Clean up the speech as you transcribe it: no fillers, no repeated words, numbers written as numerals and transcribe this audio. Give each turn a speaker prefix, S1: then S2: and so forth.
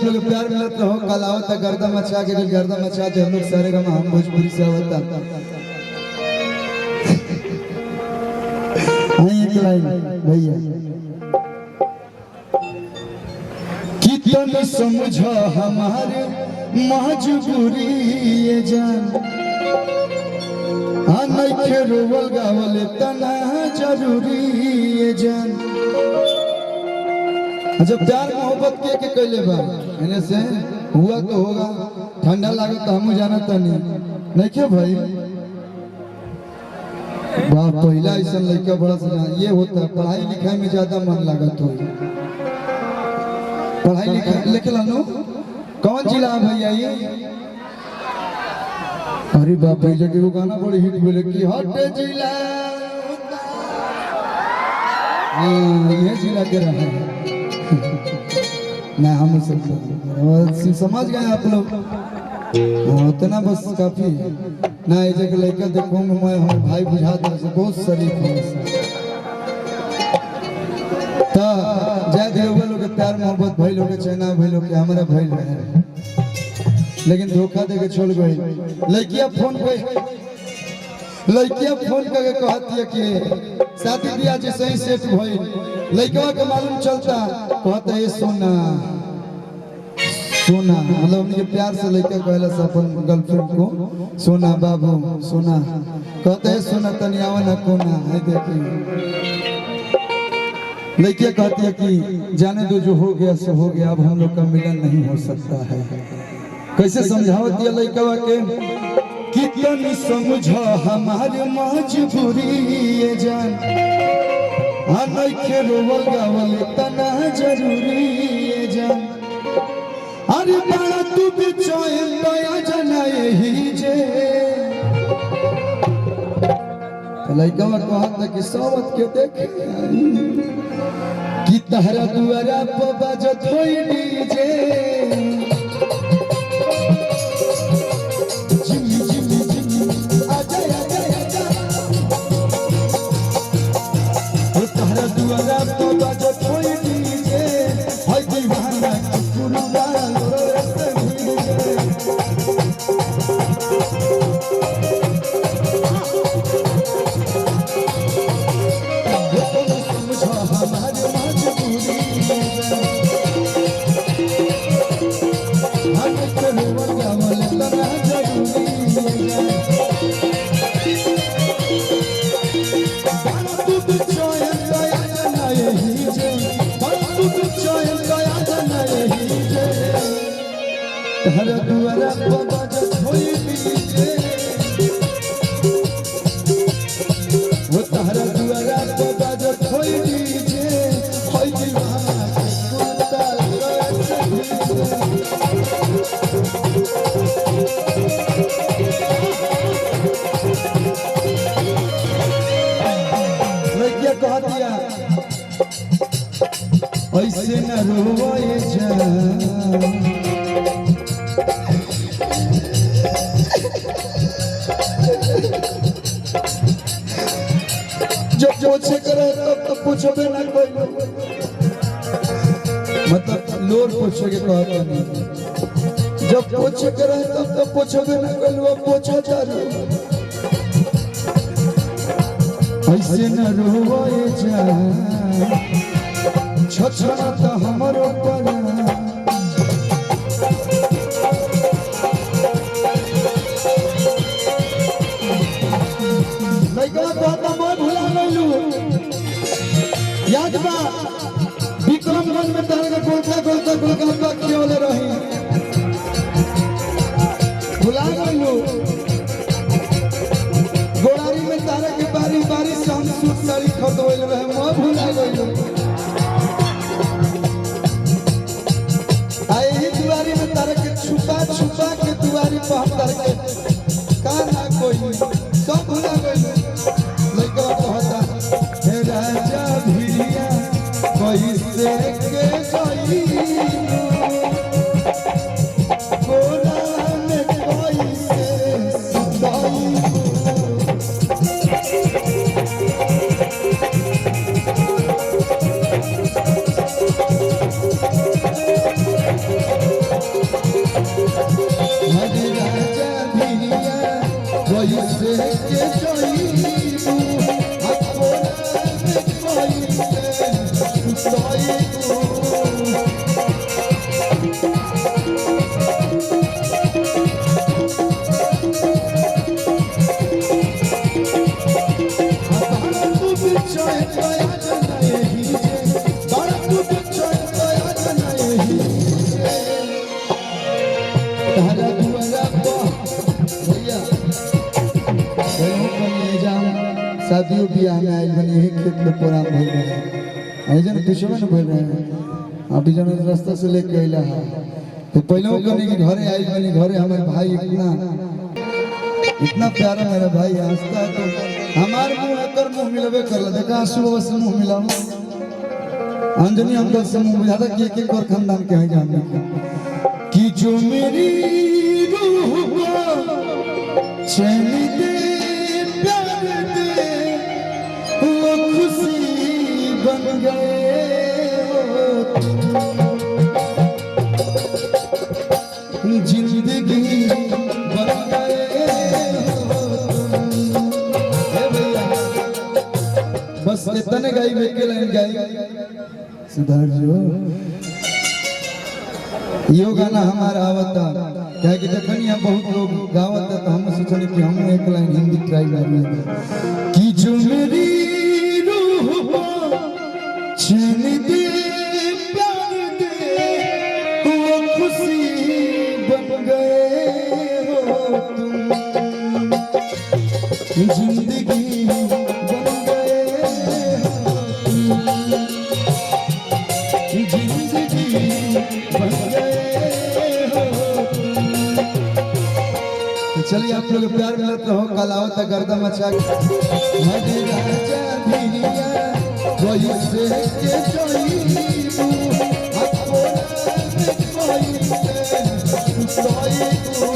S1: आप लोग प्यार मिलत रहो। कल आवता गर्दा मचा के गर्दा मचा के हम लोग सारे गम हम भोजपुरी से आवता एक लाइन भैया कितन समझा हमारे मजबूरी ये जान नइखे रोवल गावल तना जरूरी ये जान। जब प्यार मोहब्बत के कैले बा एने से हुआ तो होगा, ठंडा लागे तो हम जानत नहीं क्या भाई बा पहला ऐसा लड़का बड़ा सा ये होता। पढ़ाई लिखाई में ज्यादा मन लागत हो। पढ़ाई लिखाई लिख लो कौन जिला भैया ये? अरे बाप रे जगह वो गाना बड़ी हिट बोले कि हट जिला ये जिला के रहा ना हम सब समझ गए आप लोग उतना बस काफी ना। ये जगह लड़का देखो मैं हम भाई बुझाता बहुत शरीफ है तो जय देव लोग प्यार मोहब्बत भाई लोग चैना भाई लोग हमारा भाई लोग लेकिन धोखा दे के छोड़ गई। लड़कियां फोन करके कहती है कि शादी ब्याह जैसे ही सेट भई लड़का के मालूम चलता कहता है सोना सोना मतलब उनके प्यार से लड़का कहला से अपन गर्लफ्रेंड को सोना बाबू सोना कहते हैं सोना तनियावा ना कोना है। देखिए लड़कियां कहती है कि जाने दो जो हो गया सो हो गया, अब हम लोग का मिलन नहीं हो सकता है। कैसे समझावत दिया लड़का के कितनी समझा हमारे मजबूरी ये जान नइखे रोवल गावल तना जरूरी ये जान। अरे बड़ा तू बेचैन दया जना यही जे लड़का कहता कि सावत के देखे कि तहरा दुआरा पर बजत होई डीजे तहरा दुआरा पर बजत होई डीजे वो तहरा दुआरा पर बजत होई डीजे होई दीवाना के कुत्ता लड़कियां कह दिया ऐसे न रोए जा जब पूछे करे तब तो पूछबे ना कोई मतलब लोर पूछे के कहता नहीं। जब पूछे करे तब तो पूछबे ना कोई वो पूछा जा रहा ऐसे न रोए जा छछना तो हमरो पर याद बा विक्रमगंज में तारे गोलका गोलका गोलका खेले रही भुला गइलो। गोड़ारी में तारे के बारी बारी से हम सूट साड़ी खरीदवल रहे मैं भुला गइलो। आई दुआरी में तारे के छुपा छुपा के दुआरी पर हम तारे के का ना कोई सब भुला गइलो। लइका कहता हे राजा भिड़िया कैसे के गई गोरा में कैसे सुताई से के जाईबू अकोला में कोई से जाईबू शादियों बियाह में आयल बनी यही खेत में प्रोग्राम भइल रहे ऐजन पिछवा न भइल रहे अभी जन रास्ता से लेके आइला है तो पहले कनी कि घरे आइल बनी घरे हमारे भाई इतना प्यारा मेरा भाई हंसता है तो हमार मुंह एकर मुंह मिलबे करला देखा आंसू से मुंह मिलाओ अंजनी हम से मुंह मिला था के और खानदान के है जान कि जो मेरी रूह को चैन दे प्यार दे वो खुशी बन गए जिंदगी बन गए बस इतने गाई बेके लाइन गाई सुधार जो यो गाना हमारा आवता क्या कि देखनी हम बहुत लोग गावत तो हम सोचने कि हम एक लाइन हिंदी ट्राई करनी कि जो मेरी रूह को चैन दे प्यार दे वो खुशी बन गए हो तुम जिंदगी बन गए हो तुम जिंदगी बन गए चलिए आप लोग प्यार मिलत रहो कलावत गर्दा मचा हरे राजा भिरिया कोई से के जाईबू अकोला में कोई से जाईबू